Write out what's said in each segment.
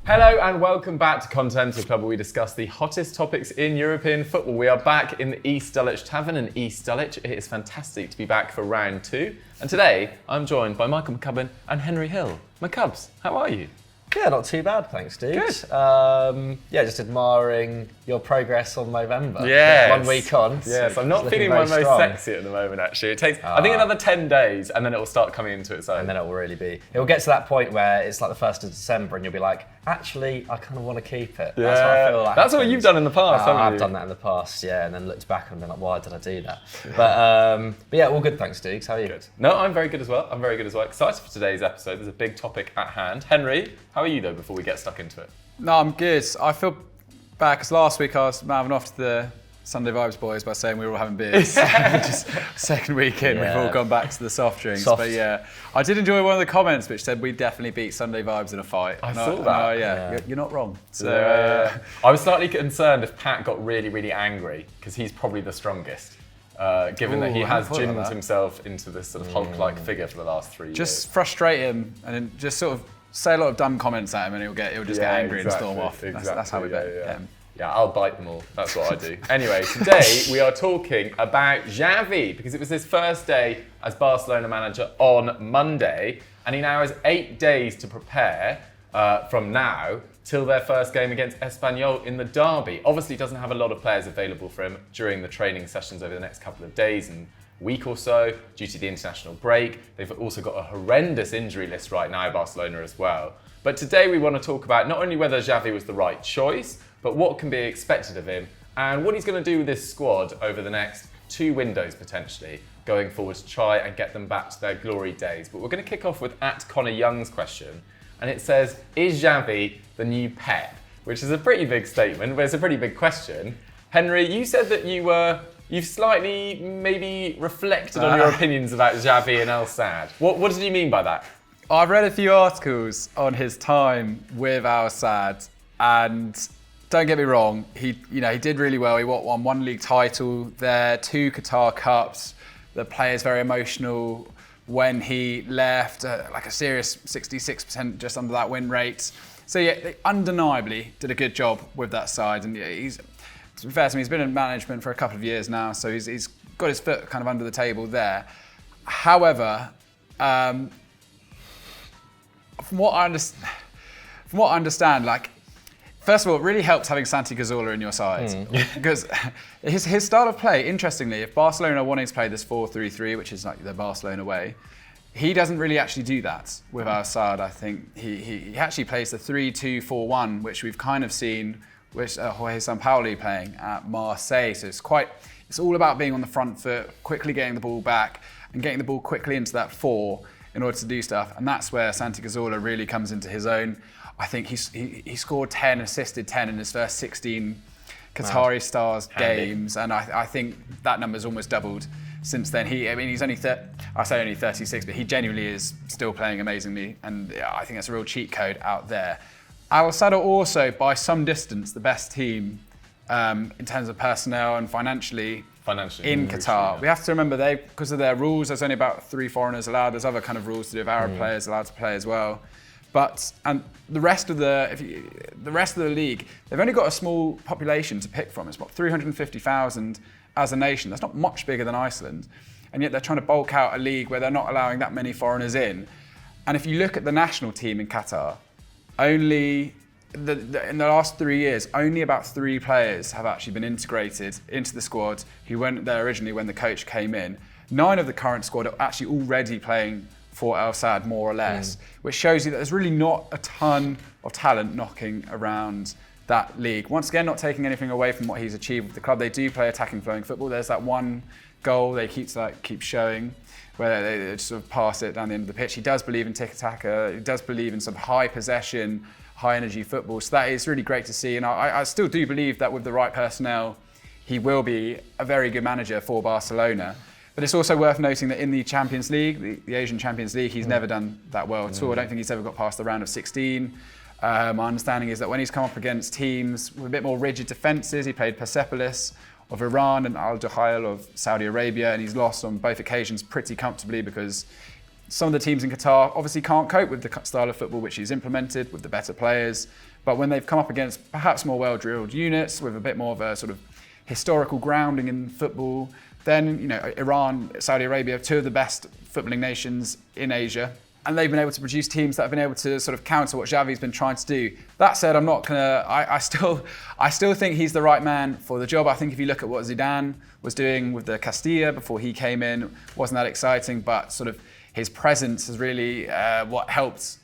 Hello and welcome back to Continental Club, where we discuss the hottest topics in European football. We are back in the East Dulwich Tavern in East Dulwich. It is fantastic to be back for round two. And today I'm joined by Michael McCubbin and Henry Hill. McCubbs, how are you? Yeah, not too bad, thanks, dude. Good. Just admiring your progress on November. Yes. 1 week on. Yes, I'm not feeling my most sexy at the moment, actually. It takes, I think, another 10 days and then it will start coming into its own. And then it will really be. It will get to that point where it's like the 1st of December and you'll be like, actually, I kind of want to keep it. Yeah. That's what I feel like. That's what you've done in the past, haven't you? I've done that in the past, yeah, and then looked back and been like, why did I do that? But yeah, all good, thanks, Dukes. How are you? Good. No, I'm very good as well. Excited for today's episode. There's a big topic at hand. Henry, how are you though before we get stuck into it? No, I'm good. I feel bad because last week I was mouthing off to the Sunday Vibes boys by saying we were all having beers. Just second week in, we've all gone back to the soft drinks. But yeah, I did enjoy one of the comments which said we definitely beat Sunday Vibes in a fight. I saw that. You're not wrong. So I was slightly concerned if Pat got really, really angry because he's probably the strongest. Given that he has gymmed himself into this sort of Hulk-like figure for the last 3 years. Just frustrate him and then just sort of say a lot of dumb comments at him and he'll just get angry and storm off. That's how we bet him. Yeah, I'll bite them all. That's what I do. Anyway, today we are talking about Xavi because it was his first day as Barcelona manager on Monday, and he now has 8 days to prepare from now till their first game against Espanyol in the derby. Obviously, he doesn't have a lot of players available for him during the training sessions over the next couple of days and week or so due to the international break. They've also got a horrendous injury list right now, Barcelona as well. But today we want to talk about not only whether Xavi was the right choice, but what can be expected of him and what he's going to do with this squad over the next 2 windows potentially going forward to try and get them back to their glory days. But we're going to kick off with @Connor Young's question, and it says, is Xavi the new Pep? Which is a pretty big statement, but it's a pretty big question. Henry, you said that you've slightly maybe reflected on your opinions about Xavi and El Sad. What did you mean by that? I've read a few articles on his time with Al Sadd, and don't get me wrong, he did really well. He won 1 league title there, 2 Qatar Cups. The player's very emotional when he left, like a serious 66% just under that win rate. So yeah, they undeniably did a good job with that side, and to be fair to me, he's been in management for a couple of years now, so he's got his foot kind of under the table there. However, from what I understand, like, first of all, it really helps having Santi Cazorla in your side because his style of play, interestingly, if Barcelona are wanting to play this 4-3-3, which is like the Barcelona way, he doesn't really actually do that with Al Sadd. I think he actually plays the 3-2-4-1, which we've kind of seen with Jorge Sampaoli playing at Marseille. So it's all about being on the front foot, quickly getting the ball back and getting the ball quickly into that 4 in order to do stuff. And that's where Santi Cazorla really comes into his own. I think he scored 10, assisted 10 in his first 16 Qatari Stars games, and I think that number's almost doubled since then. He's only 36, but he genuinely is still playing amazingly, and I think that's a real cheat code out there. Al Sadd are also, by some distance, the best team in terms of personnel and financially in Qatar. Yeah. We have to remember because of their rules, there's only about 3 foreigners allowed. There's other kind of rules to do with Arab players allowed to play as well. And the rest of the league, they've only got a small population to pick from. It's about 350,000 as a nation. That's not much bigger than Iceland, and yet they're trying to bulk out a league where they're not allowing that many foreigners in. And if you look at the national team in Qatar, only in the last 3 years, only about 3 players have actually been integrated into the squad who weren't there originally when the coach came in. 9 of the current squad are actually already playing for Al Sadd, more or less, which shows you that there's really not a ton of talent knocking around that league. Once again, not taking anything away from what he's achieved with the club. They do play attacking, flowing football. There's that one goal they keep showing where they just sort of pass it down the end of the pitch. He does believe in tiki-taka. He does believe in some high possession, high energy football. So that is really great to see. And I still do believe that with the right personnel, he will be a very good manager for Barcelona. But it's also worth noting that in the Champions League, the Asian Champions League, he's never done that well at all. I don't think he's ever got past the round of 16. My understanding is that when he's come up against teams with a bit more rigid defences, he played Persepolis of Iran and Al Duhail of Saudi Arabia, and he's lost on both occasions pretty comfortably because some of the teams in Qatar obviously can't cope with the style of football which he's implemented with the better players. But when they've come up against perhaps more well-drilled units with a bit more of a sort of historical grounding in football, then Iran, Saudi Arabia, two of the best footballing nations in Asia, and they've been able to produce teams that have been able to sort of counter what Xavi's been trying to do. That said, I'm not gonna. I still think he's the right man for the job. I think if you look at what Zidane was doing with the Castilla before he came in, wasn't that exciting, but sort of his presence is really what helped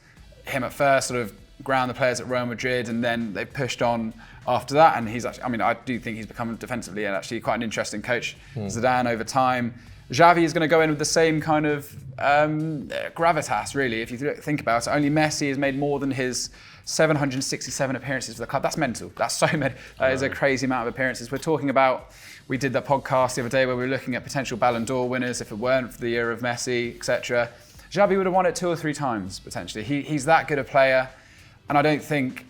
him at first sort of ground the players at Real Madrid, and then they pushed on after that. And he's actually, I do think he's become defensively and actually quite an interesting coach, Zidane, over time. Xavi is going to go in with the same kind of gravitas, really. If you think about it, only Messi has made more than his 767 appearances for the club. That's mental. That's so many. That is a crazy amount of appearances. We're talking about, we did that podcast the other day where we were looking at potential Ballon d'Or winners if it weren't for the year of Messi, etc. Xavi would have won it 2 or 3 times, potentially. He's that good a player. And I don't think,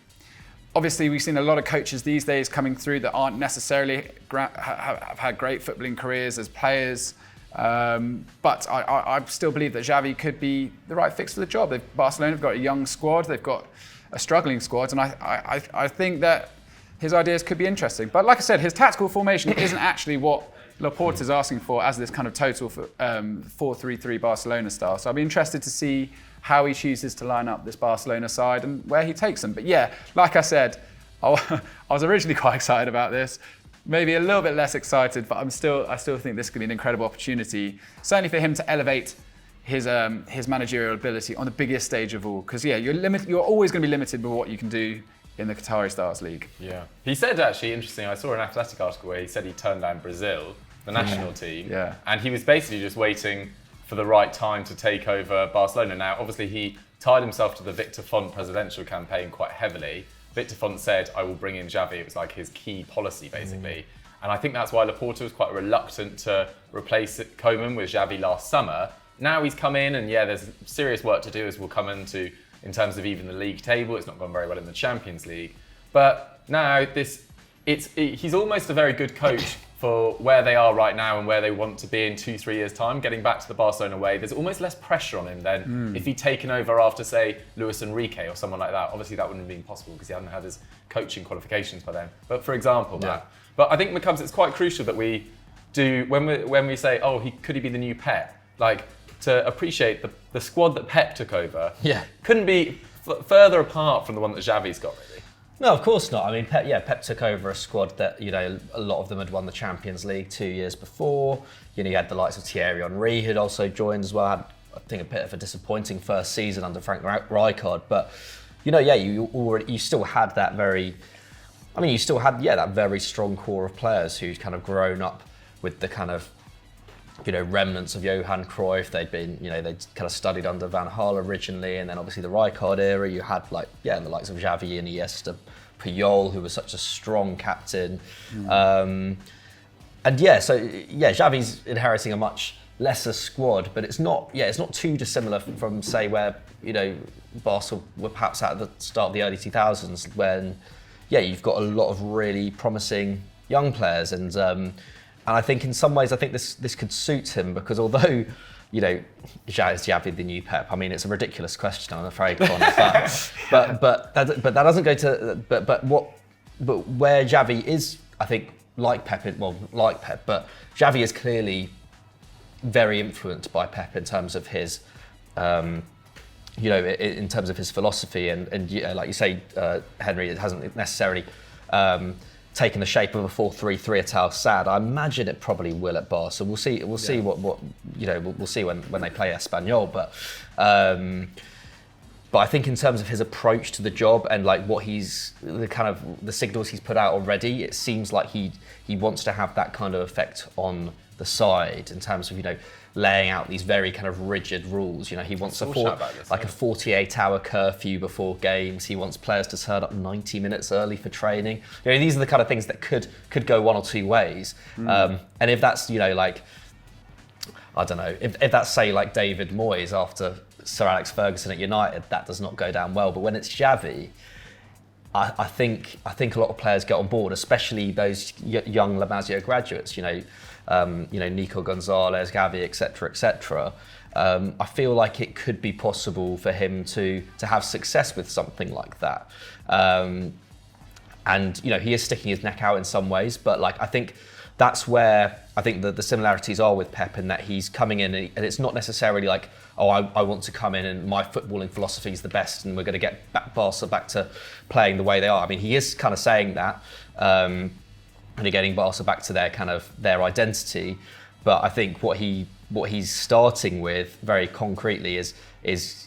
obviously we've seen a lot of coaches these days coming through that aren't necessarily have had great footballing careers as players. But I still believe that Xavi could be the right fix for the job. Barcelona have got a young squad, they've got a struggling squad, and I think that his ideas could be interesting. But like I said, his tactical formation isn't actually what Laporte is asking for as this kind of total 4-3-3 Barcelona style. So I'll be interested to see how he chooses to line up this Barcelona side and where he takes them. But yeah, like I said, I was originally quite excited about this. Maybe a little bit less excited, but I still think this could be an incredible opportunity, certainly for him to elevate his managerial ability on the biggest stage of all. Because yeah, you're always going to be limited by what you can do in the Qatari Stars League. Yeah, he said actually interesting. I saw an Athletic article where he said he turned down Brazil, the national team, and he was basically just waiting for the right time to take over Barcelona. Now, obviously, he tied himself to the Victor Font presidential campaign quite heavily. Victor Font said, I will bring in Xavi. It was like his key policy, basically. And I think that's why Laporta was quite reluctant to replace Koeman with Xavi last summer. Now he's come in, and yeah, there's serious work to do, as we'll come into in terms of even the league table. It's not gone very well in the Champions League. But now he's almost a very good coach for where they are right now and where they want to be in 2-3 years' time, getting back to the Barcelona way. There's almost less pressure on him than if he'd taken over after, say, Luis Enrique or someone like that. Obviously, that wouldn't have been possible because he hadn't had his coaching qualifications by then. But for example, that. But I think, McCubbs, it's quite crucial that we do, when we say, oh, could he be the new Pep? Like, to appreciate the squad that Pep took over couldn't be further apart from the one that Xavi's got, really. No, of course not. I mean, Pep took over a squad that, a lot of them had won the Champions League 2 years before. You had the likes of Thierry Henry, who'd also joined as well. Had, I think, a bit of a disappointing first season under Frank Rijkaard. But, you still had that that very strong core of players who'd kind of grown up with the kind of, remnants of Johan Cruyff. They'd been, they'd kind of studied under Van Gaal originally, and then obviously the Rijkaard era. You had the likes of Xavi, Iniesta, Puyol, who was such a strong captain. Xavi's inheriting a much lesser squad, but it's not too dissimilar from say where Barca were perhaps at the start of the early 2000s when you've got a lot of really promising young players, and I think in some ways, this could suit him because although, is Xavi the new Pep? I mean, it's a ridiculous question, I'm afraid, Connor. but that doesn't go to. But where Xavi is, I think, like Pep, but Xavi is clearly very influenced by Pep in terms of his, in terms of his philosophy, and like you say, Henry, it hasn't necessarily. Taken the shape of a 4-3-3 at Al Sadd. I imagine it probably will at Barca. So we'll see. We'll see we'll see when they play Espanyol. But I think in terms of his approach to the job and what the signals he's put out already, it seems like he wants to have that kind of effect on the side in terms of laying out these very kind of rigid rules. He wants a 48-hour curfew before games. He wants players to turn up 90 minutes early for training. These are the kind of things that could go one or two ways. And if that's I don't know, if that's say David Moyes after Sir Alex Ferguson at United, that does not go down well. But when it's Xavi, I think a lot of players get on board, especially those young La Masia graduates. Nico Gonzalez, Gavi, etc., etc. I feel like it could be possible for him to have success with something like that. And he is sticking his neck out in some ways, but like I think that's where I think the similarities are with Pep, in that he's coming in and it's not necessarily like, oh, I want to come in and my footballing philosophy is the best and we're going to get Barca back to playing the way they are. I mean, he is kind of saying that, and getting Barca back to their identity. But I think what he's starting with very concretely is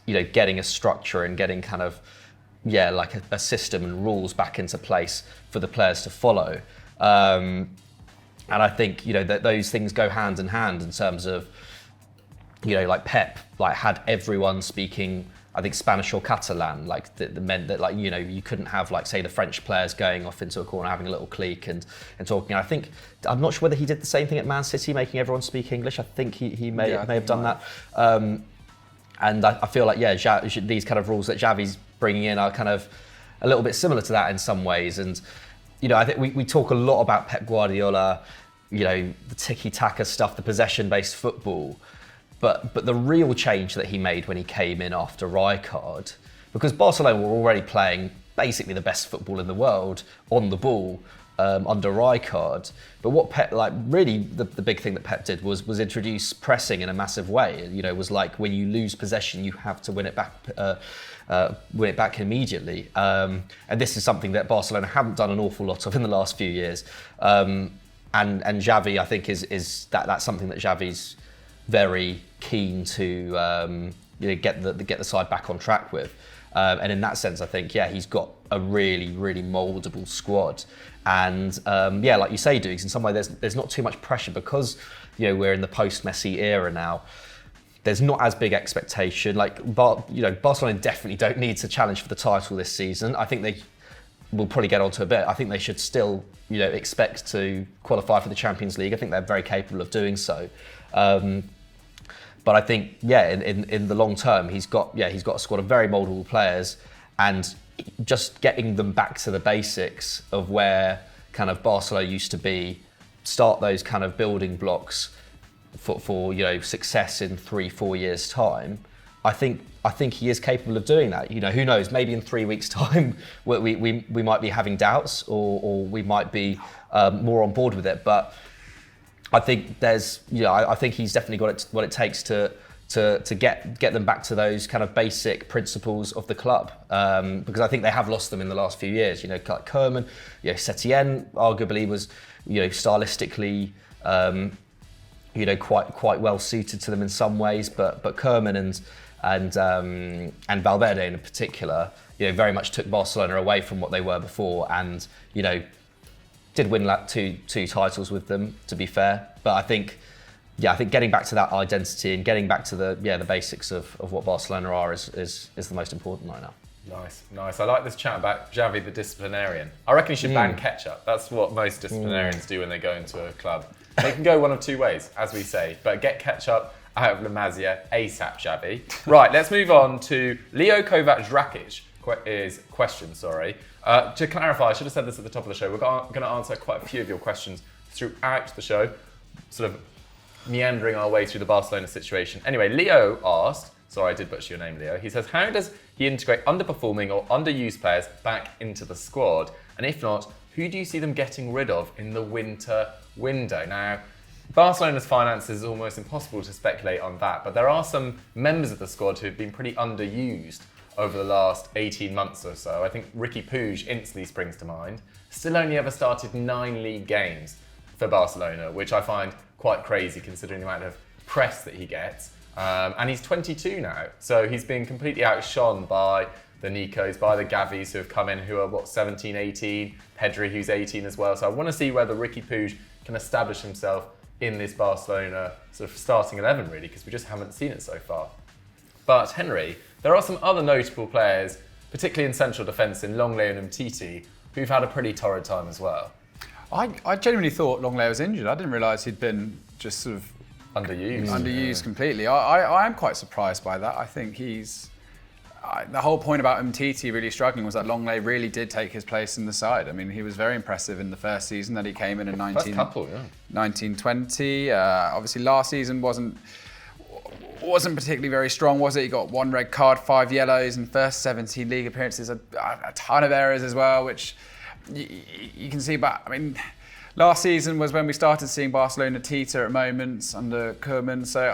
getting a structure and getting kind of like a system and rules back into place for the players to follow. And I think that those things go hand in hand in terms of like Pep had everyone speaking, I think, Spanish or Catalan, like that meant that you couldn't have say the French players going off into a corner having a little clique and talking. And I think I'm not sure whether he did the same thing at Man City, making everyone speak English. I think he may have done that. And I feel like these kind of rules that Xavi's bringing in are kind of a little bit similar to that in some ways. And I think we talk a lot about Pep Guardiola, the tiki-taka stuff, the possession-based football. But the real change that he made when he came in after Rijkaard, because Barcelona were already playing basically the best football in the world on the ball under Rijkaard. But what Pep, really the big thing that Pep did was introduce pressing in a massive way. It was like when you lose possession, you have to win it back immediately. And this is something that Barcelona haven't done an awful lot of in the last few years. And Xavi, I think, is that's something that Xavi's very keen to get the side back on track with. And in that sense, I think, he's got a really, really mouldable squad. And like you say, Dukes, in some way there's not too much pressure because we're in the post-Messi era now. There's not as big expectation. Barcelona definitely don't need to challenge for the title this season. I think they will probably get onto a bit. I think they should still expect to qualify for the Champions League. I think they're very capable of doing so. But I think, in the long term, he's got a squad of very mouldable players, and just getting them back to the basics of where kind of Barcelona used to be, start those kind of building blocks for success in 3-4 years' time. I think he is capable of doing that. Who knows? Maybe in 3 weeks' time, we might be having doubts, or we might be more on board with it. But I think I think he's definitely got what it takes to get them back to those kind of basic principles of the club, because I think they have lost them in the last few years. Like Koeman, Setien arguably was stylistically quite well suited to them in some ways, but Koeman and Valverde in particular very much took Barcelona away from what they were before, and did win two titles with them, to be fair. But I think getting back to that identity and getting back to the basics of what Barcelona are is the most important right now. Nice. I like this chat about Xavi the disciplinarian. I reckon you should ban ketchup. That's what most disciplinarians do when they go into a club. They can go one of two ways, as we say, but get ketchup out of La Masia ASAP, Xavi. Right, let's move on to Leo Kovac-Drakic. Question. To clarify, I should have said this at the top of the show. We're going to answer quite a few of your questions throughout the show, sort of meandering our way through the Barcelona situation. Anyway, Leo asked, sorry, I did butcher your name, Leo. He says, how does he integrate underperforming or underused players back into the squad? And if not, who do you see them getting rid of in the winter window? Now, Barcelona's finances is almost impossible to speculate on that, but there are some members of the squad who have been pretty underused over the last 18 months or so. I think Riqui Puig instantly springs to mind. Still only ever started 9 league games for Barcelona, which I find quite crazy considering the amount of press that he gets. And he's 22 now, so he's been completely outshone by the Nicos, by the Gavis who have come in, who are 17, 18, Pedri who's 18 as well. So I want to see whether Riqui Puig can establish himself in this Barcelona sort of starting 11 really, because we just haven't seen it so far. But Henry, there are some other notable players, particularly in central defence in Longley and Umtiti, who've had a pretty torrid time as well. I genuinely thought Longley was injured. I didn't realise he'd been just sort of underused completely. I am quite surprised by that. I think the whole point about Umtiti really struggling was that Longley really did take his place in the side. I mean, he was very impressive in the first season that he came in 1920. Obviously, last season wasn't wasn't particularly very strong, was it? He got 1 red card, 5 yellows in first 17 league appearances, a ton of errors as well, which you can see. But I mean, last season was when we started seeing Barcelona teeter at moments under Koeman, so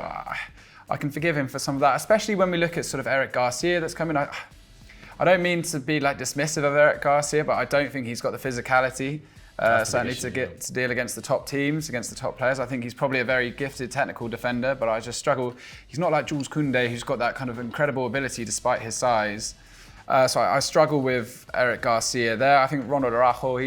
I can forgive him for some of that, especially when we look at sort of Eric Garcia that's coming. I don't mean to be like dismissive of Eric Garcia, but I don't think he's got the physicality certainly to deal against the top teams, against the top players. I think he's probably a very gifted technical defender, but I just struggle. He's not like Jules Koundé, who's got that kind of incredible ability despite his size. So I struggle with Eric Garcia there. I think Ronald Araujo,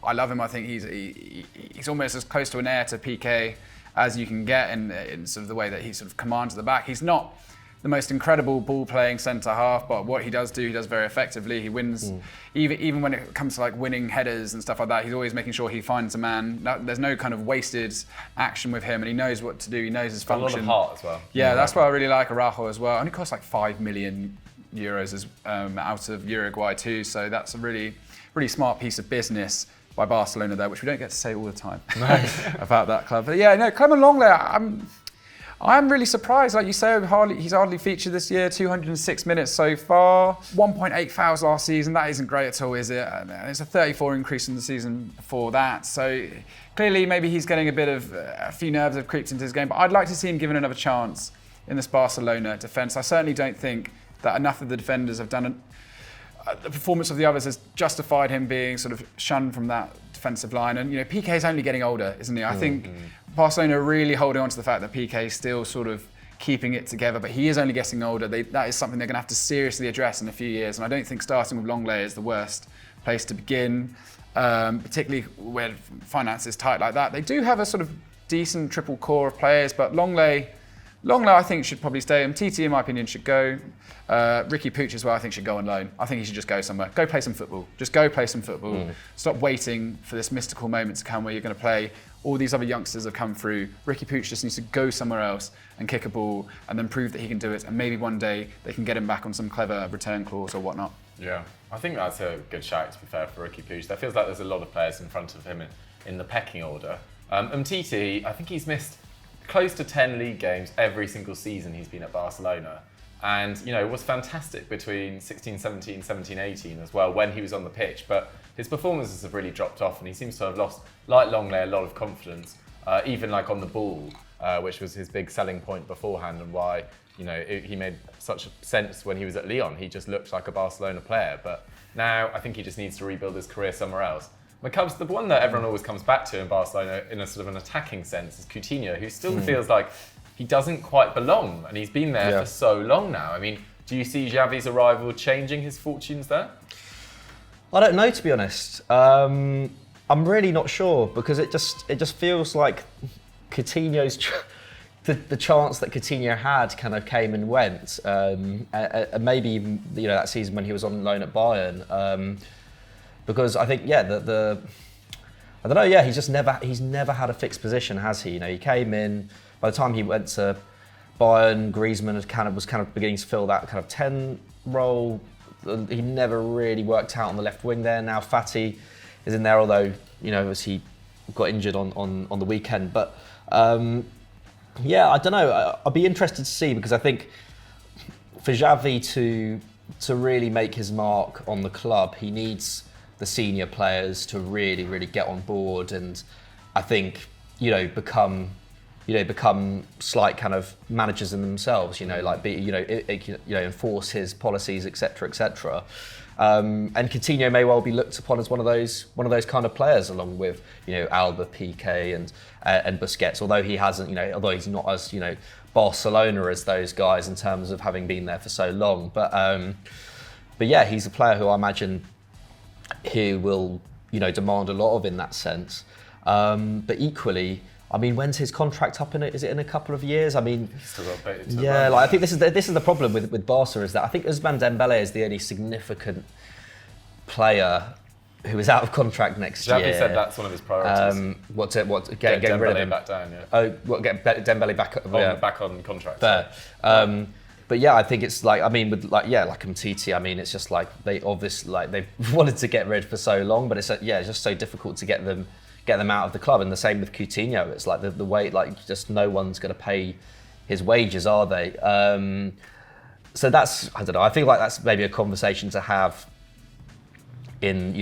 I love him. I think he's almost as close to an heir to Piqué as you can get in sort of the way that he sort of commands the back. He's not the most incredible ball-playing centre-half, but what he does do, he does very effectively. He wins, even when it comes to like winning headers and stuff like that, he's always making sure he finds a man. There's no kind of wasted action with him, and he knows what to do, he knows his function. A lot of heart as well. Yeah, that's why I really like Araujo as well. Only costs like 5 million euros out of Uruguay too, so that's a really, really smart piece of business by Barcelona there, which we don't get to say all the time about that club. But yeah, no, Clement Lenglet, I'm really surprised. Like you say, he's hardly featured this year, 206 minutes so far, 1.8 fouls last season. That isn't great at all, is it? It's a 34 increase in the season before that. So clearly maybe he's getting a few nerves have creeped into his game, but I'd like to see him given another chance in this Barcelona defence. I certainly don't think that enough of the defenders have done the performance of the others has justified him being sort of shunned from that defensive line. And, you know, Piqué is only getting older, isn't he? I think Barcelona are really holding on to the fact that Piqué is still sort of keeping it together, but he is only getting older. That is something they're going to have to seriously address in a few years. And I don't think starting with Lenglet is the worst place to begin, particularly when finance is tight like that. They do have a sort of decent triple core of players, but Lenglet I think should probably stay. Titi, in my opinion, should go. Ricky Puig as well, I think should go on loan. I think he should just go somewhere. Go play some football. Just go play some football. Stop waiting for this mystical moment to come where you're going to play. All these other youngsters have come through. Ricky Puig just needs to go somewhere else and kick a ball and then prove that he can do it. And maybe one day they can get him back on some clever return clause or whatnot. Yeah, I think that's a good shout, to be fair, for Ricky Puig. There feels like there's a lot of players in front of him in the pecking order. Titi, I think he's missed close to 10 league games every single season he's been at Barcelona. And, you know, was fantastic between 16-17, 17-18 as well when he was on the pitch. But his performances have really dropped off and he seems to have lost, like Lenglet, a lot of confidence, even like on the ball, which was his big selling point beforehand and why, you know, he made such sense when he was at Lyon. He just looked like a Barcelona player. But now I think he just needs to rebuild his career somewhere else. When it comes to the one that everyone always comes back to in Barcelona in a sort of an attacking sense is Coutinho, who still feels like he doesn't quite belong, and he's been there for so long now. I mean, do you see Xavi's arrival changing his fortunes there? I don't know, to be honest. I'm really not sure because it just feels like Coutinho's the chance that Coutinho had kind of came and went, and maybe even, you know, that season when he was on loan at Bayern. Because I think, I don't know, he's never had a fixed position, has he? You know, he came in, by the time he went to Bayern, Griezmann was kind of beginning to fill that kind of 10 role. He never really worked out on the left wing there. Now Fati is in there, although, you know, as he got injured on the weekend. But I don't know. I'd be interested to see, because I think for Xavi to really make his mark on the club, he needs the senior players to really, really get on board, and I think, you know, become slight kind of managers in themselves. You know, like enforce his policies, etc., etc. And Coutinho may well be looked upon as one of those kind of players, along with, you know, Alba, Piqué, and Busquets. Although he hasn't, you know, although he's not as, you know, Barcelona as those guys in terms of having been there for so long. But yeah, he's a player who I imagine he will, you know, demand a lot of in that sense. But equally, I mean, when's his contract up? Is it in a couple of years? I mean, I think this is the problem with Barca, is that I think Ousmane Dembele is the only significant player who is out of contract next year. Xavi said that's one of his priorities. Get rid of Dembele him back down, yeah. Oh, get Dembele back on contract. Fair. But yeah, I think it's like, I mean, with like Umtiti, I mean, it's just like they've wanted to get rid for so long, but it's just so difficult to get them out of the club. And the same with Coutinho. It's like the way, like, just no one's going to pay his wages, are they? So that's, I don't know. I feel like that's maybe a conversation to have in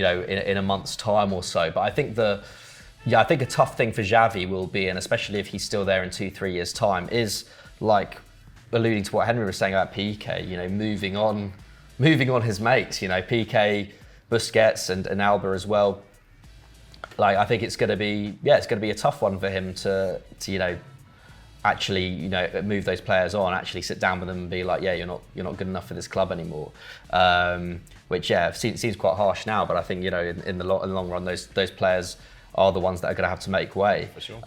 a month's time or so. But I think I think a tough thing for Xavi will be, and especially if he's still there in 2-3 years' time, is like alluding to what Henry was saying about PK. Moving on his mates. PK, Busquets, and Alba as well. Like, I think it's going to be a tough one for him to actually move those players on, actually sit down with them and be like, yeah, you're not good enough for this club anymore. Which seems quite harsh now, but I think in the long run, those players are the ones that are going to have to make way. For sure.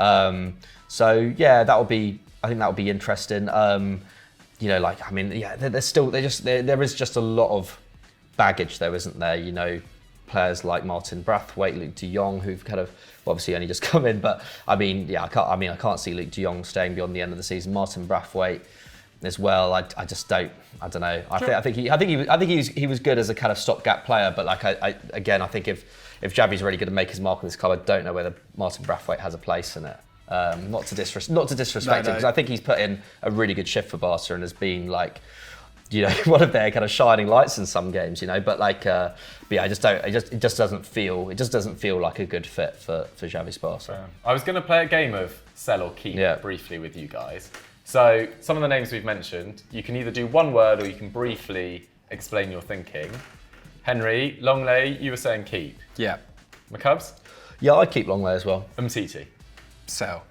So yeah, that will be interesting. There is just a lot of baggage though, isn't there? Players like Martin Braithwaite, Luke de Jong, who've kind of obviously only just come in, but I can't see Luke de Jong staying beyond the end of the season. Martin Braithwaite as well. I don't know. I think he was good as a kind of stopgap player, but I think if Xavi's really going to make his mark on this club, I don't know whether Martin Braithwaite has a place in it. Not to disrespect him, because I think he's put in a really good shift for Barca and has been one of their kind of shining lights in some games, but it just doesn't feel like a good fit for Xavi's Barca. I was going to play a game of sell or keep briefly with you guys. So some of the names we've mentioned, you can either do one word or you can briefly explain your thinking. Henry, Longley, you were saying keep. Yeah. McCubs? Yeah, I'd keep Longley as well. Umtiti? Sell,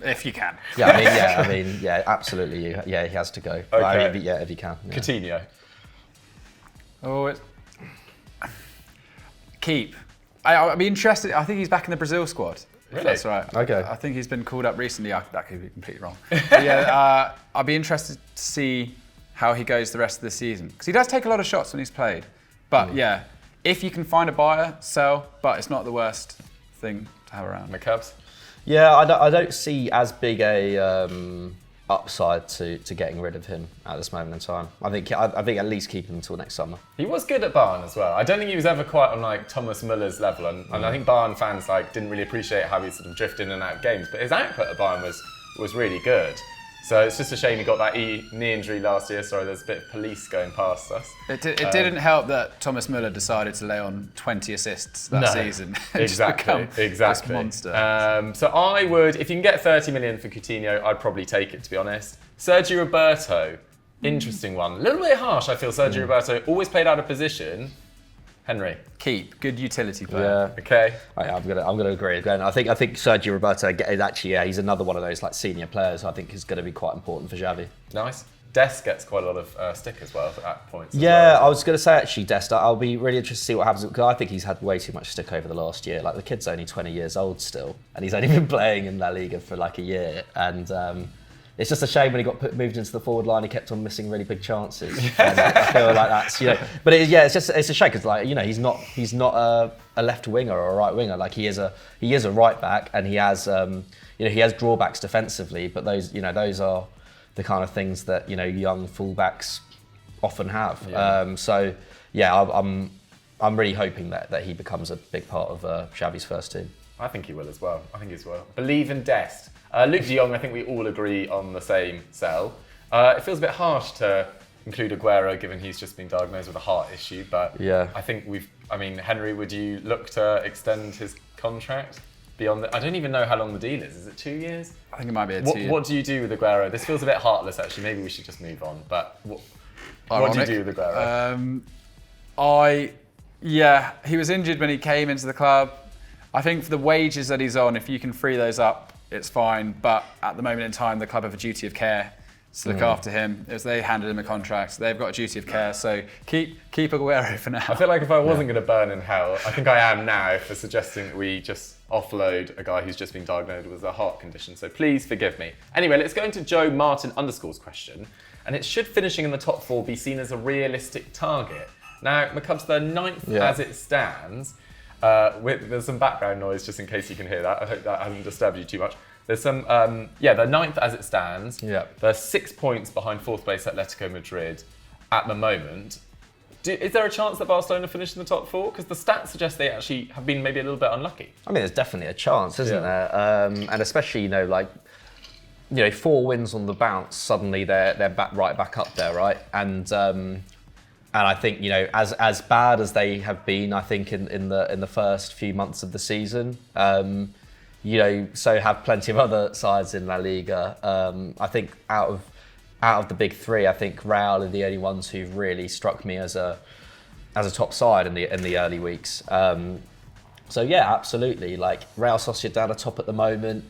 if you can. Yeah, absolutely. He has to go. Okay. If you can. Yeah. Coutinho? Oh, keep. I'd be interested. I think he's back in the Brazil squad. Really? That's right. Okay. I think he's been called up recently. That could be completely wrong. But yeah, I'd be interested to see how he goes the rest of the season, because he does take a lot of shots when he's played. But yeah, if you can find a buyer, sell. But it's not the worst thing to have around. McCubs? Yeah, I don't see as big a upside to getting rid of him at this moment in time. I think at least keep him until next summer. He was good at Bayern as well. I don't think he was ever quite on Thomas Muller's level, and I think Bayern fans didn't really appreciate how he sort of drifted in and out of games. But his output at Bayern was really good. So it's just a shame he got that knee injury last year. Sorry, there's a bit of police going past us. It didn't help that Thomas Muller decided to lay on 20 assists that season. Exactly. This monster. So I would, if you can get 30 million for Coutinho, I'd probably take it, to be honest. Sergio Roberto, interesting one. A little bit harsh, I feel. Sergio Roberto always played out of position. Henry? Keep. Good utility player. Yeah. Okay. I'm gonna agree again. I think Sergio Roberto is actually he's another one of those senior players. I think is going to be quite important for Xavi. Nice. Dest gets quite a lot of stick as well at points. Yeah, I was going to say actually Dest. I'll be really interested to see what happens, because I think he's had way too much stick over the last year. The kid's only 20 years old still, and he's only been playing in La Liga for a year. And it's just a shame when he got moved into the forward line, he kept on missing really big chances. And I feel like that's but it's a shame, because he's not a left winger or a right winger. He is a right back, and he has he has drawbacks defensively, but those are the kind of things that young fullbacks often have. Yeah. I'm really hoping that he becomes a big part of Xavi's first team. I think he will as well. Believe in Dest. Luke de Jong, I think we all agree on the same sell. It feels a bit harsh to include Aguero, given he's just been diagnosed with a heart issue, but yeah. I think Henry, would you look to extend his contract beyond I don't even know how long the deal is. Is it 2 years? I think it might be a 2 year. What do you do with Aguero? This feels a bit heartless, actually. Maybe we should just move on, but what do you do with Aguero? He was injured when he came into the club. I think for the wages that he's on, if you can free those up, it's fine. But at the moment in time, the club have a duty of care to look after him. As they handed him a contract, they've got a duty of care. So keep Aguero for now. I feel like if I wasn't going to burn in hell, I think I am now for suggesting that we just offload a guy who's just been diagnosed with a heart condition. So please forgive me. Anyway, let's go into Joe Martin _'s question. And it should finishing in the top 4 be seen as a realistic target. Now, McCubs, they're 9th as it stands. There's some background noise just in case you can hear that. I hope that hasn't disturbed you too much. There's some, they're 9th as it stands. Yeah. They're 6 points behind 4th place Atletico Madrid at the moment. Is there a chance that Barcelona finish in the top 4? Because the stats suggest they actually have been maybe a little bit unlucky. I mean, there's definitely a chance, isn't there? And especially, 4 wins on the bounce, suddenly they're right back up there, right? And I think, as bad as they have been, I think in the first few months of the season, so have plenty of other sides in La Liga. I think out of the big three, I think Real are the only ones who've really struck me as a top side in the early weeks. So yeah, absolutely. Like Real Sociedad are top at the moment,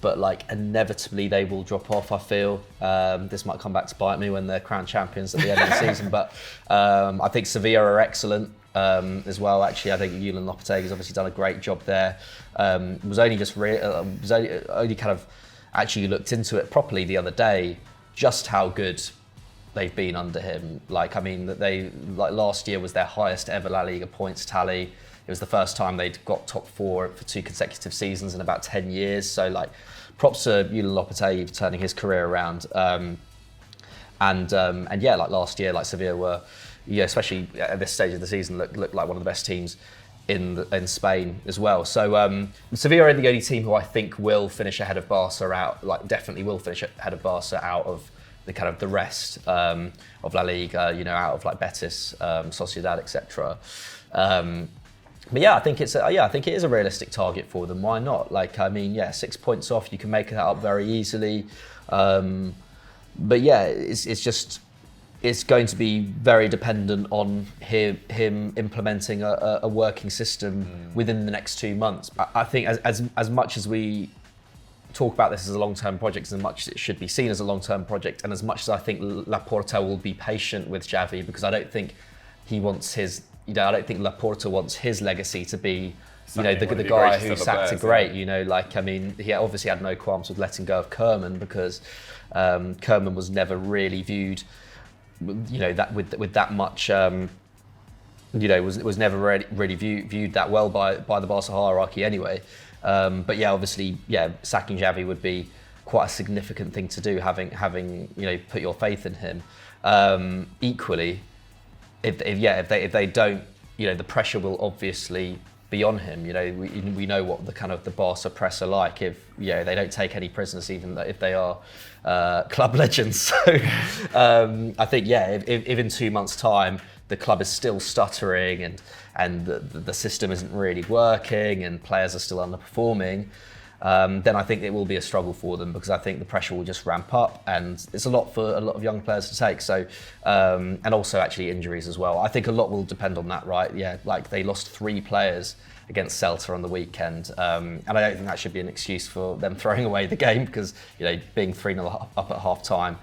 but like inevitably they will drop off. I feel this might come back to bite me when they're crowned champions at the end of the season. But I think Sevilla are excellent as well. Actually, I think Julen Lopetegui's obviously done a great job there. Was only kind of actually looked into it properly the other day, just how good they've been under him. Like, I mean, last year was their highest ever La Liga points tally. It was the first time they'd got top 4 for 2 consecutive seasons in about 10 years. So, like, props to Julen Lopetegui for turning his career around. And yeah, like last year, like Sevilla were, especially at this stage of the season, looked like one of the best teams in Spain as well. So Sevilla are the only team who I think will finish ahead of Barca out. Like, definitely will finish ahead of Barca out of the kind of the rest of La Liga. Out of like Betis, Sociedad, etc. But yeah, I think it is a realistic target for them. Why not? Like, I mean, yeah, 6 points off, you can make that up very easily. But yeah, it's going to be very dependent on him implementing a working system within the next 2 months. I think as much as we talk about this as a long-term project, as much as it should be seen as a long-term project, and as much as I think Laporta will be patient with Xavi, because I don't think he wants his. I don't think Laporta wants his legacy to be, the guy who sacked a great. Like, I mean, he obviously had no qualms with letting go of Koeman, because Koeman was never really viewed, that with that much, was never really viewed that well by the Barca hierarchy anyway. But yeah, obviously, sacking Xavi would be quite a significant thing to do, having put your faith in him. Equally, if they don't, the pressure will obviously be on him. We know what the kind of the Barca press are like. If they don't take any prisoners, even if they are club legends. So I think if in 2 months' time the club is still stuttering and the system isn't really working and players are still underperforming, then I think it will be a struggle for them, because I think the pressure will just ramp up, and it's a lot for a lot of young players to take. So, and also actually injuries as well. I think a lot will depend on that, right? Yeah, like they lost 3 players against Celta on the weekend, and I don't think that should be an excuse for them throwing away the game, because being 3-0 up at half time,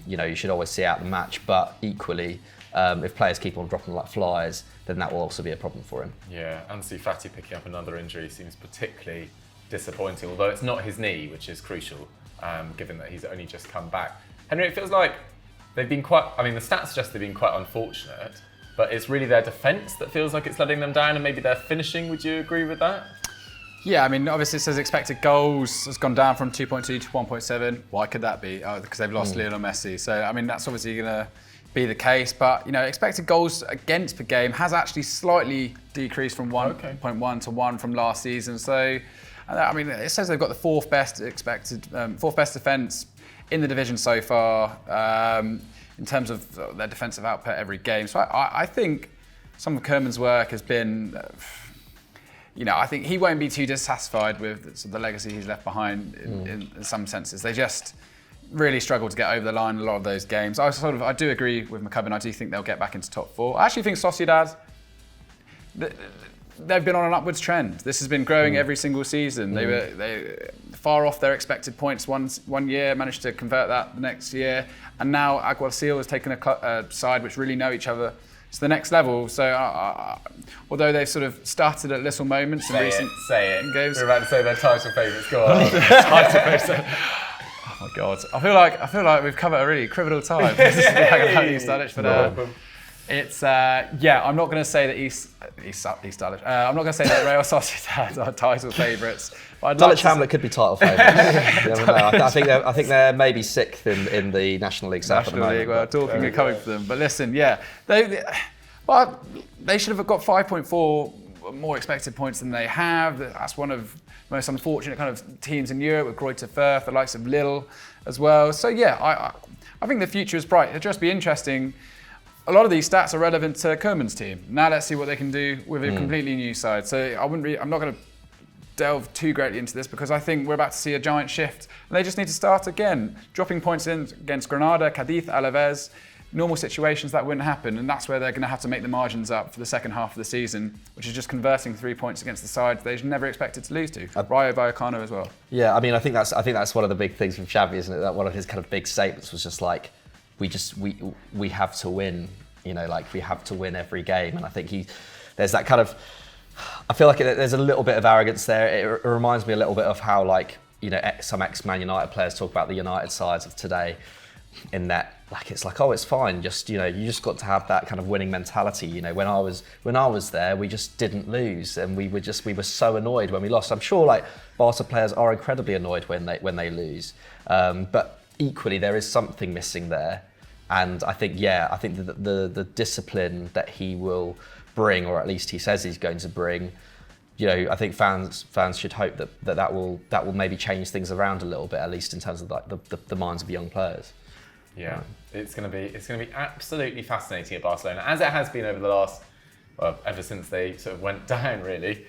you should always see out the match. But equally, if players keep on dropping like flies, then that will also be a problem for him. Yeah, Ansu Fati picking up another injury seems particularly disappointing, although it's not his knee, which is crucial, given that he's only just come back. Henry, it feels like they've been the stats suggest they've been quite unfortunate, but it's really their defence that feels like it's letting them down, and maybe their finishing. Would you agree with that? Yeah, I mean, obviously it says expected goals has gone down from 2.2 to 1.7. Why could that be? Because they've lost Lionel Messi. So, I mean, that's obviously going to be the case. But, expected goals against per game has actually slightly decreased from 1.1 to 1 from last season. So, I mean, it says they've got the fourth best defence in the division so far in terms of their defensive output every game. So I think some of Koeman's work has been, I think he won't be too dissatisfied with the legacy he's left behind in some senses. They just really struggle to get over the line in a lot of those games. I do agree with McCubbin. I do think they'll get back into top 4. I actually think Sociedad, they've been on an upwards trend. This has been growing every single season. They were far off their expected points one year, managed to convert that the next year, and now Alguacil has taken a side which really know each other to the next level. So although they've sort of started at little moments in recent games, We're about to say their title favourites. Go on. Oh my God! I feel like we've covered a really criminal time. This is East Dulwich, but it's I'm not going to say that East Dulwich. I'm not going to say that Real Sociedad are title favourites. Dulwich Hamlet could be title favourites. I think they're maybe 6th in the National League South at the moment. Well, talking and coming for them. But listen, they should have got 5.4 more expected points than they have. That's one of the most unfortunate kind of teams in Europe with Greuther Fürth, the likes of Lille as well. So yeah, I think the future is bright. It'll just be interesting. A lot of these stats are relevant to Koeman's team. Now let's see what they can do with a completely new side. So I'm not going to delve too greatly into this because I think we're about to see a giant shift. And they just need to start again, dropping points in against Granada, Cadiz, Alaves. Normal situations that wouldn't happen, and that's where they're going to have to make the margins up for the second half of the season, which is just converting 3 points against the sides they never expected to lose to. Rayo Vallecano as well. Yeah, I mean, I think that's one of the big things from Xavi, isn't it? That one of his kind of big statements was just like, we have to win, you know, like we have to win every game, and I think there's that kind of, I feel like there's a little bit of arrogance there. It reminds me a little bit of how, like, you know, some ex-Man United players talk about the United sides of today, in that, like, it's like, oh, it's fine. Just, you know, you just got to have that kind of winning mentality. You know, when I was there, we just didn't lose, and we were so annoyed when we lost. I'm sure like Barca players are incredibly annoyed when they lose, but equally there is something missing there, and I think the discipline that he will bring, or at least he says he's going to bring. You know, I think fans should hope that will maybe change things around a little bit, at least in terms of like the minds of young players. Yeah, it's going to be absolutely fascinating at Barcelona, as it has been over the last, well, ever since they sort of went down, really,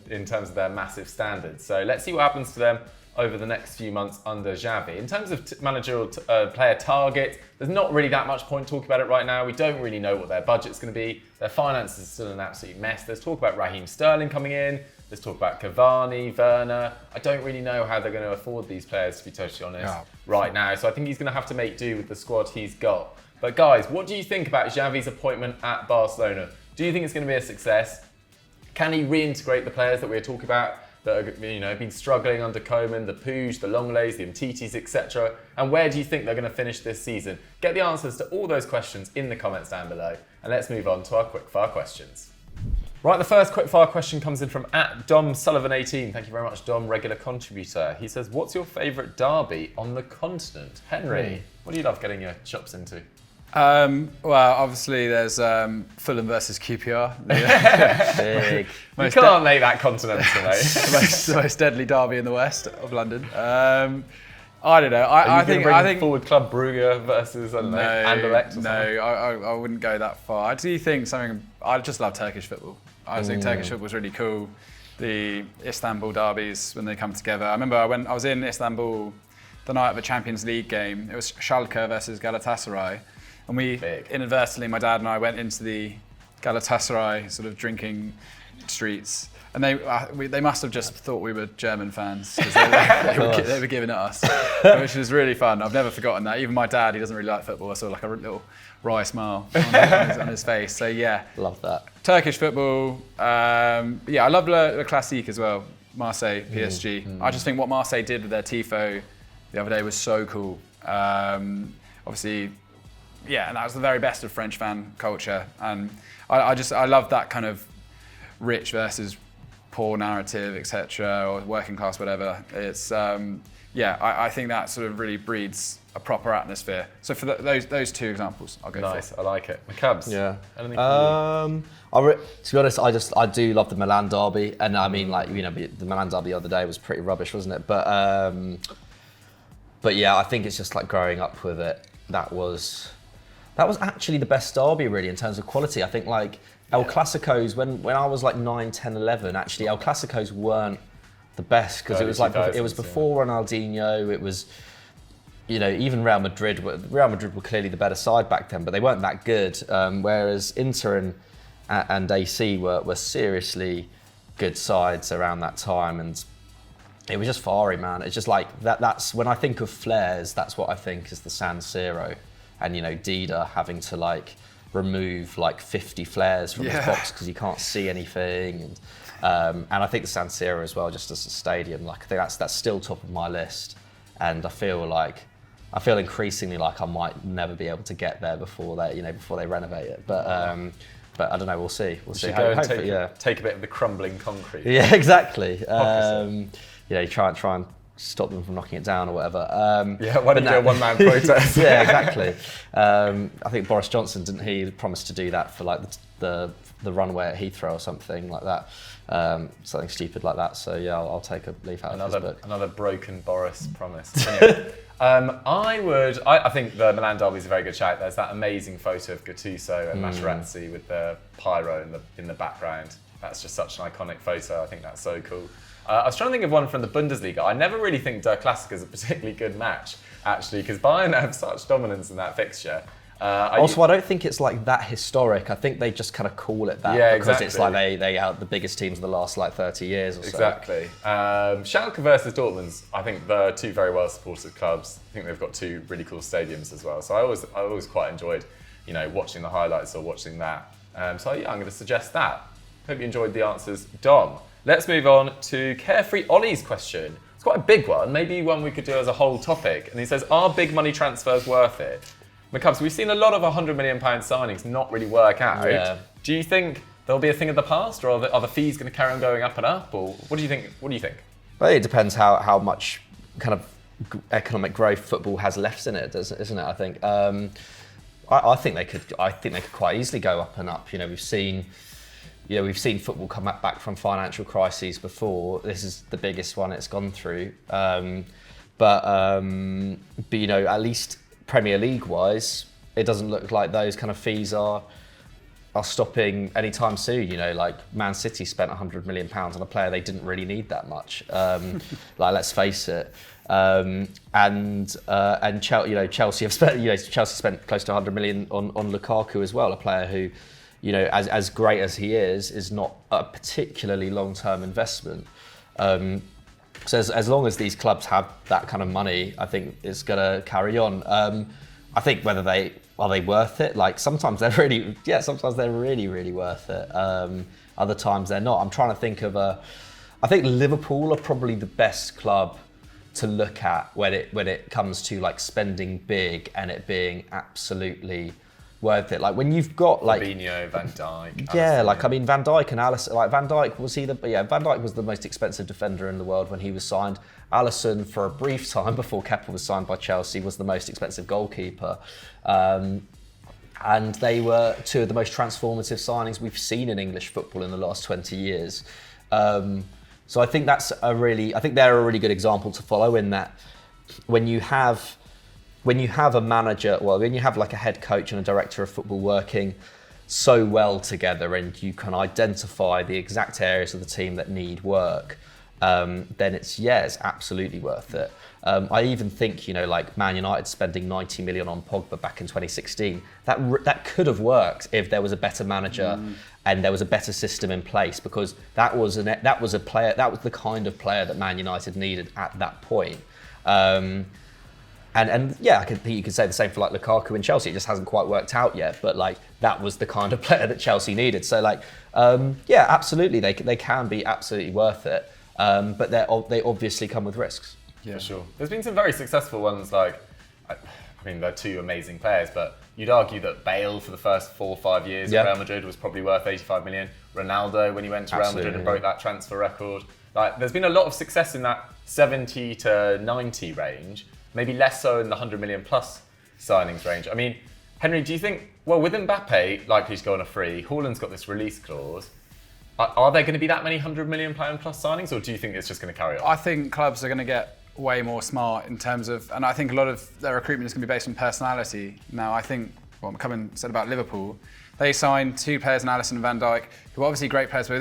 in terms of their massive standards. So let's see what happens to them over the next few months under Xavi. In terms of managerial player target, there's not really that much point talking about it right now. We don't really know what their budget's going to be. Their finances are still an absolute mess. There's talk about Raheem Sterling coming in. There's talk about Cavani, Werner. I don't really know how they're going to afford these players, to be totally honest, right now. So I think he's going to have to make do with the squad he's got. But guys, what do you think about Xavi's appointment at Barcelona? Do you think it's going to be a success? Can he reintegrate the players that we're talking about that are, you know, been struggling under Koeman, the Puig, the Longley's, the Umtitis, etc.? And where do you think they're going to finish this season? Get the answers to all those questions in the comments down below. And let's move on to our quickfire questions. Right, the first quickfire question comes in from @DomSullivan18. Thank you very much, Dom, regular contributor. He says, what's your favourite derby on the continent? Henry, what do you love getting your chops into? Well, obviously there's Fulham versus QPR. Big. You can't make that continental, mate. the most deadly derby in the west of London. I don't know. I think Forward Club Brugge versus, I don't know, Anderlecht or something? No, I wouldn't go that far. I do think I just love Turkish football. I think Turkish football is really cool. The Istanbul derbies, when they come together. I remember I was in Istanbul the night of a Champions League game. It was Schalke versus Galatasaray. And we, inadvertently, my dad and I went into the Galatasaray sort of drinking streets. And they must have just thought we were German fans because they were giving it us, which was really fun. I've never forgotten that. Even my dad, he doesn't really like football. I saw like a little wry smile on his face. So yeah, love that. Turkish football. Yeah, I love Le Classique as well. Marseille, PSG. I just think what Marseille did with their tifo the other day was so cool. Obviously, yeah, and that was the very best of French fan culture. And I love that kind of rich versus poor narrative, etc., or working class, whatever. It's I think that sort of really breeds a proper atmosphere. So for those two examples, I'll go for. Nice, I like it. McCubs. Yeah. Anything from you? To be honest, I do love the Milan derby, and I mean, like, you know, the Milan derby the other day was pretty rubbish, wasn't it? But yeah, I think it's just like growing up with it. That was actually the best derby, really, in terms of quality. I think like El Clasicos, when I was like 9, 10, 11, actually El Clasicos weren't the best because it was like it was before Ronaldinho. It was, you know, even Real Madrid were clearly the better side back then, but they weren't that good. Whereas Inter and AC were seriously good sides around that time, and it was just fiery, man. It's just like that's when I think of flares, that's what I think is the San Siro, and you know, Dida having to like remove like 50 flares from his box because he can't see anything, and I think the San Siro as well, just as a stadium, like I think that's still top of my list, and I feel increasingly like I might never be able to get there before they renovate it, but I don't know. We'll see. We'll see. Go and take a bit of the crumbling concrete. Yeah, exactly. Try and stop them from knocking it down or whatever. Why don't you do a one-man protest? Yeah, exactly. I think Boris Johnson, didn't he, promised to do that for like the the runway at Heathrow or something like that, something stupid like that. So yeah, I'll take a leaf out of his book. Another broken Boris promise. Anyway, I think the Milan derby is a very good shout. There's that amazing photo of Gattuso and Materazzi with the pyro in the background. That's just such an iconic photo. I think that's so cool. I was trying to think of one from the Bundesliga. I never really think Der Klassiker is a particularly good match, actually, because Bayern have such dominance in that fixture. I don't think it's like that historic. I think they just kind of call it that because it's like they are the biggest teams in the last like 30 years or so. Exactly. Schalke versus Dortmund, I think they're two very well supported clubs. I think they've got two really cool stadiums as well. So I always quite enjoyed, watching the highlights or watching that. So yeah, I'm going to suggest that. Hope you enjoyed the answers, Dom. Let's move on to Carefree Ollie's question. It's quite a big one, maybe one we could do as a whole topic. And he says, are big money transfers worth it? McCubbs, we've seen a lot of £100 million signings not really work out. Yeah. Do you think there'll be a thing of the past, or are the fees going to carry on going up and up? Or what do you think? Well, it depends how much kind of economic growth football has left in it, isn't it? I think. I think they could. I think they could quite easily go up and up. We've seen football come back from financial crises before. This is the biggest one it's gone through. But at least Premier League wise, it doesn't look like those kind of fees are stopping anytime soon. Like Man City spent £100 million on a player they didn't really need that much. Let's face it. Chelsea have spent. Chelsea spent close to £100 million on Lukaku as well, a player who, as great as he is not a particularly long-term investment. So as long as these clubs have that kind of money, I think it's going to carry on. I think whether are they worth it? Like sometimes they're really, really worth it. Other times they're not. I'm trying to think of I think Liverpool are probably the best club to look at when it comes to like spending big and it being absolutely worth it. Like when you've got like Fabinho, Van Dijk. Yeah, Alisson, Van Dijk and Alisson. Like Van Dijk Van Dijk was the most expensive defender in the world when he was signed. Alisson, for a brief time before Kepa was signed by Chelsea, was the most expensive goalkeeper. And they were two of the most transformative signings we've seen in English football in the last 20 years. So I think they're a really good example to follow in that when you have a manager, when you have like a head coach and a director of football working so well together and you can identify the exact areas of the team that need work, then it's absolutely worth it. I even think, like Man United spending 90 million on Pogba back in 2016, that could have worked if there was a better manager and there was a better system in place, because that was the kind of player that Man United needed at that point. And I think you could say the same for like Lukaku in Chelsea. It just hasn't quite worked out yet, but like that was the kind of player that Chelsea needed. So like, absolutely, they can be absolutely worth it. But they obviously come with risks. Yeah, for sure. There's been some very successful ones. Like, they're two amazing players, but you'd argue that Bale for the first 4 or 5 years at Real Madrid was probably worth 85 million. Ronaldo when he went to Real Madrid and broke that transfer record. Like, there's been a lot of success in that 70 to 90 range. Maybe less so in the 100 million plus signings range. I mean, Henry, do you think, with Mbappe likely to go on a free, Haaland's got this release clause, are there going to be that many 100 million pound plus signings, or do you think it's just going to carry on? I think clubs are going to get way more smart in terms of, and I think a lot of their recruitment is going to be based on personality. Now, I think what McCubbin said about Liverpool, they signed 2 players in Alisson and Van Dijk, who were obviously great players, but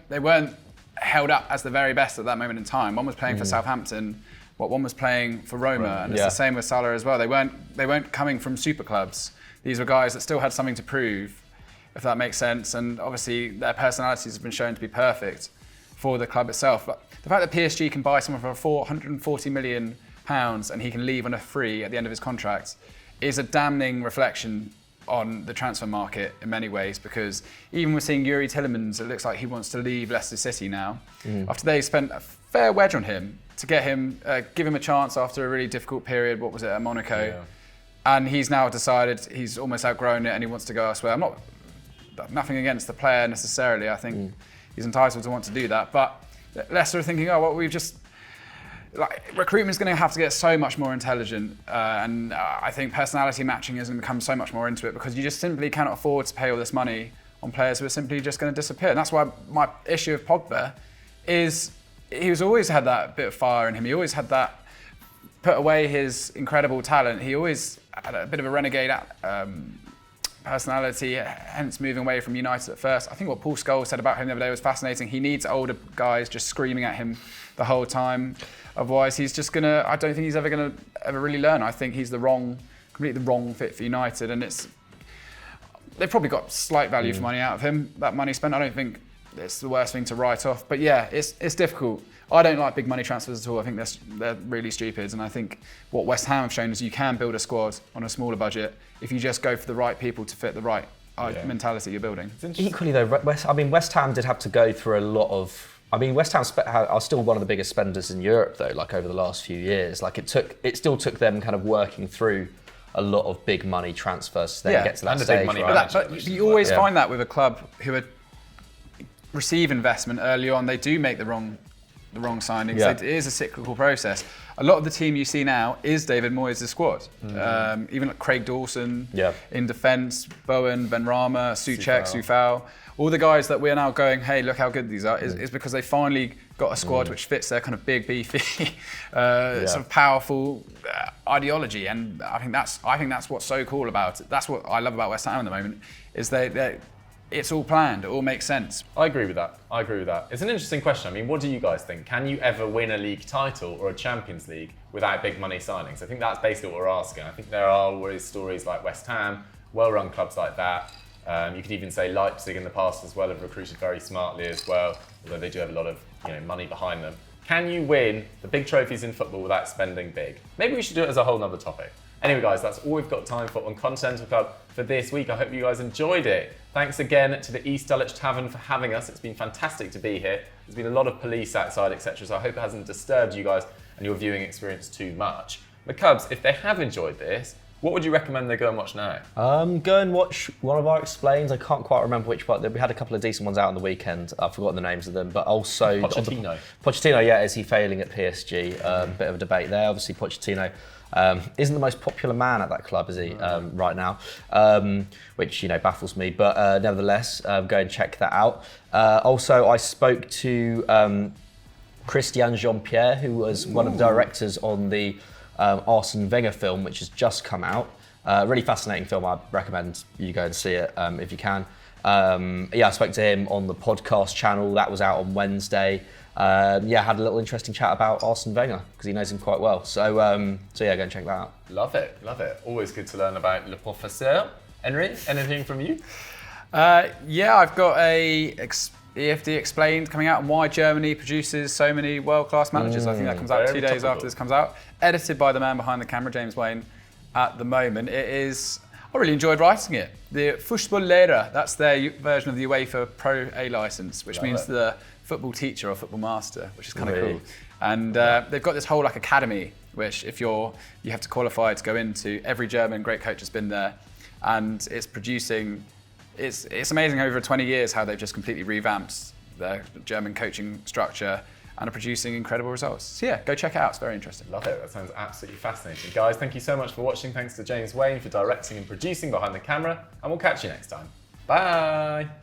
they weren't held up as the very best at that moment in time. One was playing for Southampton. One was playing for Roma, and it's the same with Salah as well. They weren't coming from super clubs. These were guys that still had something to prove, if that makes sense. And obviously their personalities have been shown to be perfect for the club itself. But the fact that PSG can buy someone for £440 million and he can leave on a free at the end of his contract is a damning reflection on the transfer market in many ways, because even we're seeing Yuri Tillemans, it looks like he wants to leave Leicester City now, after they spent a fair wedge on him to get him, give him a chance after a really difficult period, what was it, at Monaco. Yeah. And he's now decided he's almost outgrown it and he wants to go elsewhere. Nothing against the player necessarily, I think he's entitled to want to do that. But Leicester are thinking, recruitment's going to have to get so much more intelligent, and I think personality matching is going to become so much more into it, because you just simply cannot afford to pay all this money on players who are simply just going to disappear. And that's why my issue with Pogba is he's always had that bit of fire in him. He always had that, put away his incredible talent. He always had a bit of a renegade personality, hence moving away from United at first. I think what Paul Scholes said about him the other day was fascinating. He needs older guys just screaming at him the whole time. Otherwise, he's just gonna. I don't think he's ever gonna really learn. I think he's completely the wrong fit for United, and they've probably got slight value for money out of him. That money spent, I don't think it's the worst thing to write off. But yeah, it's difficult. I don't like big money transfers at all. I think they're really stupid. And I think what West Ham have shown is you can build a squad on a smaller budget if you just go for the right people to fit the right mentality you're building. Equally though, West Ham did have to go through a lot of. West Ham are still one of the biggest spenders in Europe though. Like over the last few years, like it still took them kind of working through a lot of big money transfers to then get to that stage. Big money right? But you always find that with a club who receive investment early on, they do make the wrong signings. Yeah. It is a cyclical process. A lot of the team you see now is David Moyes' squad. Even like Craig Dawson in defence, Bowen, Benrahma, Souček, Soufal. All the guys that we're now going, hey, look how good these are, is because they finally got a squad which fits their kind of big, beefy, sort of powerful ideology. And I think that's what's so cool about it. That's what I love about West Ham at the moment, is it's all planned. It all makes sense. I agree with that. It's an interesting question. I mean, what do you guys think? Can you ever win a league title or a Champions League without big money signings? I think that's basically what we're asking. I think there are always stories like West Ham, well-run clubs like that. You could even say Leipzig in the past as well have recruited very smartly as well, although they do have a lot of money behind them. Can you win the big trophies in football without spending big? Maybe we should do it as a whole nother topic. Anyway, guys, that's all we've got time for on Continental Club for this week. I hope you guys enjoyed it. Thanks again to the East Dulwich Tavern for having us. It's been fantastic to be here. There's been a lot of police outside, etc. So I hope it hasn't disturbed you guys and your viewing experience too much. The Cubs, if they have enjoyed this, what would you recommend they go and watch now? Go and watch one of our explains. I can't quite remember which one. We had a couple of decent ones out on the weekend. I've forgotten the names of them, but also Pochettino. Pochettino, yeah, is he failing at PSG? Bit of a debate there. Obviously, Pochettino isn't the most popular man at that club, is he? Right now, which baffles me. But nevertheless, go and check that out. Also, I spoke to Christian Jean-Pierre, who was one of the directors on the Arsene Wenger film, which has just come out. Really fascinating film. I recommend you go and see it if you can. I spoke to him on the podcast channel. That was out on Wednesday. Had a little interesting chat about Arsene Wenger because he knows him quite well. So go and check that out. Love it. Always good to learn about Le Professeur. Henry, anything from you? I've got a EFD Explained coming out on why Germany produces so many world-class managers. I think that comes out 2 days after this comes out. Edited by the man behind the camera, James Wayne, at the moment. I really enjoyed writing it. The Fußballlehrer, that's their version of the UEFA Pro A license, which means the football teacher or football master, which is kind of cool. And they've got this whole academy, which if you have to qualify to go into. Every German great coach has been there, and it's producing. It's amazing over 20 years how they've just completely revamped their German coaching structure and are producing incredible results. So go check it out. It's very interesting. Love it. That sounds absolutely fascinating. Guys, thank you so much for watching. Thanks to James Wayne for directing and producing behind the camera, and we'll catch you next time. Bye.